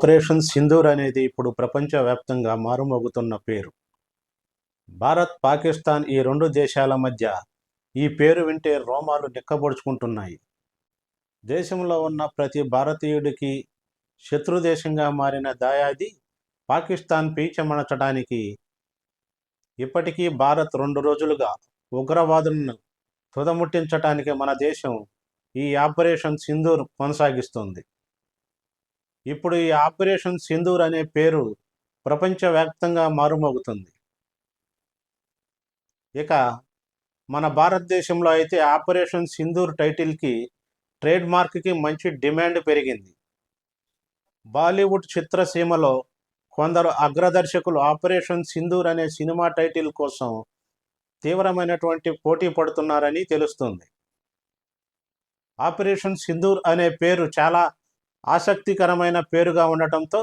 Operation Sindoor అనేది ఇప్పుడు ప్రపంచవ్యాప్తంగా మారుమోగుతున్న పేరు. భారత్, పాకిస్తాన్ ఈ రెండు దేశాల మధ్య ఈ పేరు వింటే రోమాలు నిక్కబొడుచుకుంటున్నాయి. దేశంలో ఉన్న ప్రతి భారతీయుడికి శత్రుదేశంగా మారిన దాయాది పాకిస్తాన్ పీచమణచడానికి ఇప్పటికీ భారత్ 2 రోజులుగా ఉగ్రవాదులను తుదముట్టించడానికి మన దేశం ఈ ఆపరేషన్ సింధూర్ కొనసాగిస్తుంది. ఇప్పుడు ఈ ఆపరేషన్ సింధూర్ అనే పేరు ప్రపంచవ్యాప్తంగా మారుమోగుతుంది. ఇక మన భారతదేశంలో అయితే ఆపరేషన్ సింధూర్ టైటిల్కి ట్రేడ్ మార్క్కి మంచి డిమాండ్ పెరిగింది. బాలీవుడ్ చిత్రసీమలో కొందరు అగ్రదర్శకులు ఆపరేషన్ సింధూర్ అనే సినిమా టైటిల్ కోసం తీవ్రమైనటువంటి పోటీ పడుతున్నారని తెలుస్తుంది. ఆపరేషన్ సింధూర్ అనే పేరు చాలా ఆసక్తికరమైన పేరుగా ఉండటంతో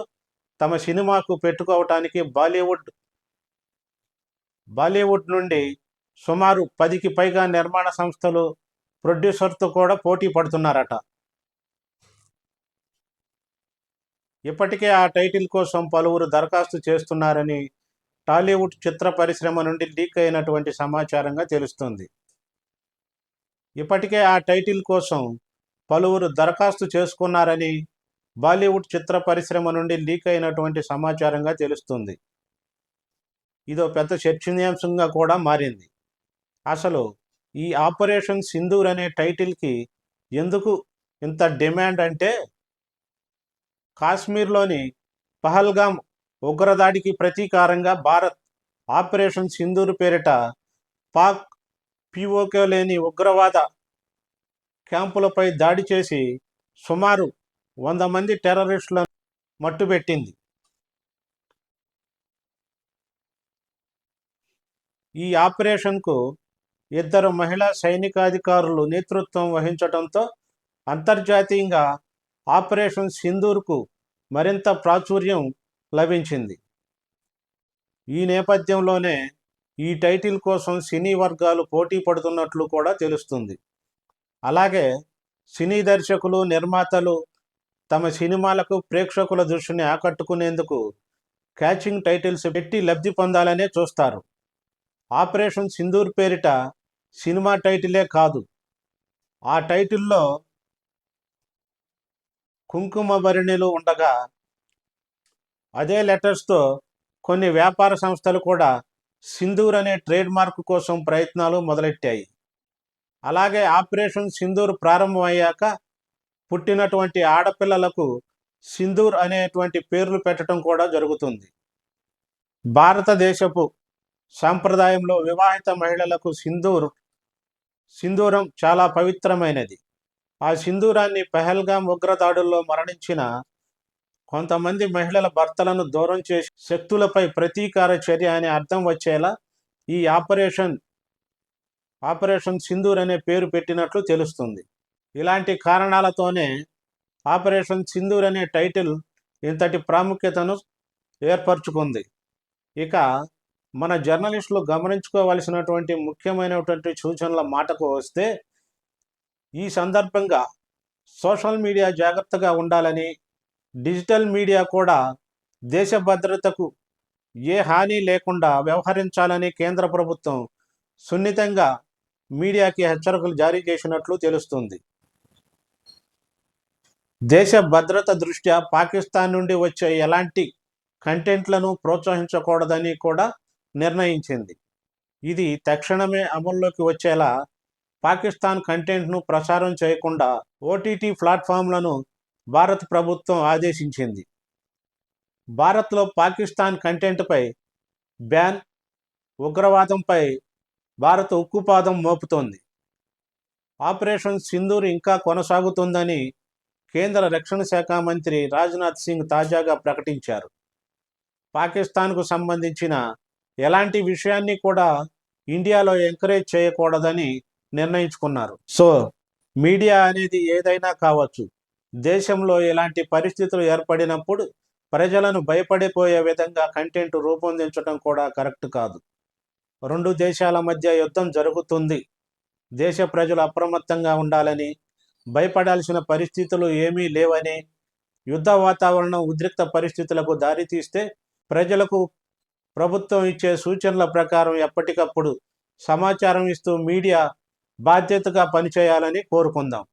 తమ సినిమాకు పెట్టుకోవటానికి బాలీవుడ్ నుండి సుమారు 10కి పైగా నిర్మాణ సంస్థలు ప్రొడ్యూసర్తో కూడా పోటీ పడుతున్నారట. ఇప్పటికే ఆ టైటిల్ కోసం పలువురు దరఖాస్తు చేస్తున్నారని టాలీవుడ్ చిత్ర పరిశ్రమ నుండి లీక్ అయినటువంటి సమాచారంగా తెలుస్తుంది. ఇప్పటికే ఆ టైటిల్ కోసం పలువురు దరఖాస్తు చేసుకున్నారని బాలీవుడ్ చిత్ర పరిశ్రమ నుండి లీక్ అయినటువంటి సమాచారంగా తెలుస్తుంది. ఇదో పెద్ద చర్చనీయాంశంగా కూడా మారింది. అసలు ఈ ఆపరేషన్ సింధూర్ అనే టైటిల్కి ఎందుకు ఇంత డిమాండ్ అంటే, కాశ్మీర్లోని పహల్గామ్ ఉగ్రదాడికి ప్రతీకారంగా భారత్ ఆపరేషన్ సింధూర్ పేరిట పాక్ పీఓకే లేని ఉగ్రవాద క్యాంపులపై దాడి చేసి సుమారు 100 మంది టెర్రరిస్టులను మట్టుబెట్టింది. ఈ ఆపరేషన్కు 2 మహిళా సైనికాధికారులు నేతృత్వం వహించడంతో అంతర్జాతీయంగా ఆపరేషన్ సింధూర్కు మరింత ప్రాచుర్యం లభించింది. ఈ నేపథ్యంలోనే ఈ టైటిల్ కోసం సినీ వర్గాలు పోటీ పడుతున్నట్లు కూడా తెలుస్తుంది. అలాగే సినీ దర్శకులు, నిర్మాతలు తమ సినిమాలకు ప్రేక్షకుల దృష్టిని ఆకట్టుకునేందుకు క్యాచింగ్ టైటిల్స్ పెట్టి లబ్ధి పొందాలనే చూస్తారు. ఆపరేషన్ సింధూర్ పేరిట సినిమా టైటిలే కాదు, ఆ టైటిల్లో కుంకుమ భరిణిలు ఉండగా అదే లెటర్స్తో కొన్ని వ్యాపార సంస్థలు కూడా సింధూర్ అనే ట్రేడ్ మార్క్ కోసం ప్రయత్నాలు మొదలెట్టాయి. అలాగే ఆపరేషన్ సింధూర్ ప్రారంభమయ్యాక పుట్టినటువంటి ఆడపిల్లలకు సింధూర్ అనేటువంటి పేర్లు పెట్టడం కూడా జరుగుతుంది. భారతదేశపు సాంప్రదాయంలో వివాహిత మహిళలకు సింధూరం చాలా పవిత్రమైనది. ఆ సింధూరాన్ని పహల్గామ్ ఉగ్రదాడుల్లో మరణించిన కొంతమంది మహిళల భర్తలను దూరం చేసి శక్తులపై ప్రతీకార చర్య అనే అర్థం వచ్చేలా ఈ ఆపరేషన్ సింధూర్ అనే పేరు పెట్టినట్లు తెలుస్తుంది. ఇలాంటి కారణాలతోనే ఆపరేషన్ సింధూర్ అనే టైటిల్ ఇంతటి ప్రాముఖ్యతను ఏర్పరచుకుంది. ఇక మన జర్నలిస్టులు గమనించుకోవాల్సినటువంటి ముఖ్యమైనటువంటి సూచనల మాటకు వస్తే, ఈ సందర్భంగా సోషల్ మీడియా జాగ్రత్తగా ఉండాలని, డిజిటల్ మీడియా కూడా దేశ భద్రతకు ఏ హాని లేకుండా వ్యవహరించాలని కేంద్ర ప్రభుత్వం సున్నితంగా మీడియాకి హెచ్చరికలు జారీ చేసినట్లు తెలుస్తుంది. దేశ భద్రత దృష్ట్యా పాకిస్తాన్ నుండి వచ్చే ఎలాంటి కంటెంట్లను ప్రోత్సహించకూడదని కూడా నిర్ణయించింది. ఇది తక్షణమే అమల్లోకి వచ్చేలా పాకిస్తాన్ కంటెంట్ను ప్రసారం చేయకుండా ఓటీటీ ప్లాట్ఫామ్లను భారత ప్రభుత్వం ఆదేశించింది. భారత్లో పాకిస్తాన్ కంటెంట్పై బ్యాన్, ఉగ్రవాదంపై భారత్ ఉక్కుపాదం మోపుతోంది. ఆపరేషన్ సింధూర్ ఇంకా కొనసాగుతుందని కేంద్ర రక్షణ శాఖ మంత్రి రాజ్నాథ్ సింగ్ తాజాగా ప్రకటించారు. పాకిస్తాన్కు సంబంధించిన ఎలాంటి విషయాన్ని కూడా ఇండియాలో ఎంకరేజ్ చేయకూడదని నిర్ణయించుకున్నారు. సో మీడియా అనేది ఏదైనా కావచ్చు, దేశంలో ఇలాంటి పరిస్థితులు ఏర్పడినప్పుడు ప్రజలను భయపడిపోయే విధంగా కంటెంట్ రూపొందించడం కూడా కరెక్ట్ కాదు. 2 దేశాల మధ్య యుద్ధం జరుగుతుంది, దేశ ప్రజలు అప్రమత్తంగా ఉండాలని, భయపడాల్సిన పరిస్థితులు ఏమీ లేవని, యుద్ధ వాతావరణం ఉద్రిక్త పరిస్థితులకు దారితీస్తే ప్రజలకు ప్రభుత్వం ఇచ్చే సూచనల ప్రకారం ఎప్పటికప్పుడు సమాచారం ఇస్తూ మీడియా బాధ్యతగా పనిచేయాలని కోరుకుందాం.